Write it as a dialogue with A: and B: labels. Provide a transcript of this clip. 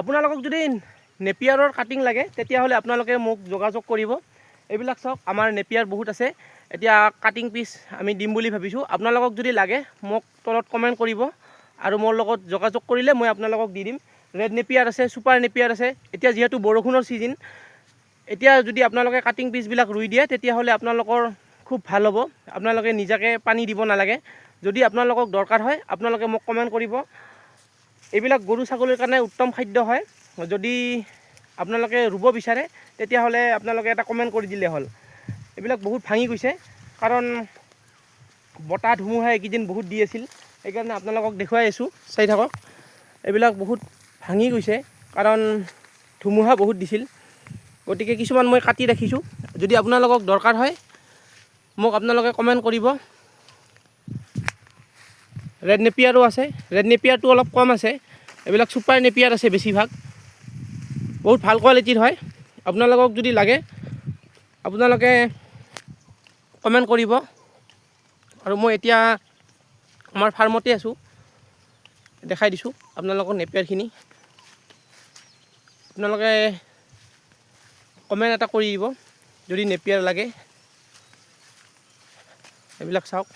A: আপোনালোকক যদি নেপিয়াৰৰ কাটিং লাগে তেতিয়াহ'লে আপোনালোকে মোক যোগাযোগ কৰিব। এইবিলাক চাওক আমাৰ নেপিয়াৰ বহুত আছে। এতিয়া কাটিং পিচ আমি দিম বুলি ভাবিছোঁ। আপোনালোকক যদি লাগে মোক তলত কমেণ্ট কৰিব আৰু মোৰ লগত যোগাযোগ কৰিলে মই আপোনালোকক দি দিম। ৰেড নেপিয়াৰ আছে, ছুপাৰ নেপিয়াৰ আছে। এতিয়া যিহেতু বৰষুণৰ ছিজন, এতিয়া যদি আপোনালোকে কাটিং পিচবিলাক ৰুই দিয়ে তেতিয়াহ'লে আপোনালোকৰ খুব ভাল হ'ব। আপোনালোকে নিজাকৈ পানী দিব নালাগে। যদি আপোনালোকক দৰকাৰ হয় আপোনালোকে মোক কমেণ্ট কৰিব। এইবিলাক গৰু ছাগলীৰ কাৰণে উত্তম খাদ্য হয়। যদি আপোনালোকে ৰুব বিচাৰে তেতিয়াহ'লে আপোনালোকে এটা কমেণ্ট কৰি দিলে হ'ল। এইবিলাক বহুত ভাঙি গৈছে কাৰণ বতাহ ধুমুহা এইকেইদিন বহুত দি আছিল, সেইকাৰণে আপোনালোকক দেখুৱাই আছোঁ, চাই থাকক। এইবিলাক বহুত ভাঙি গৈছে কাৰণ ধুমুহা বহুত দিছিল। গতিকে কিছুমান মই কাটি ৰাখিছোঁ। যদি আপোনালোকক দৰকাৰ হয় মোক আপোনালোকে কমেণ্ট কৰিব। ৰেড নেপিয়াৰো আছে, ৰেড নেপিয়াৰটো অলপ কম আছে। এইবিলাক ছুপাৰ নেপিয়াৰ আছে বেছিভাগ, বহুত ভাল কোৱালিটিৰ হয়। আপোনালোকক যদি লাগে আপোনালোকে কমেণ্ট কৰিব। আৰু মই এতিয়া আমাৰ ফাৰ্মতে আছোঁ, দেখাই দিছোঁ আপোনালোকক নেপিয়াৰখিনি। আপোনালোকে কমেণ্ট এটা কৰি দিব যদি নেপিয়াৰ লাগে। এইবিলাক চাওক।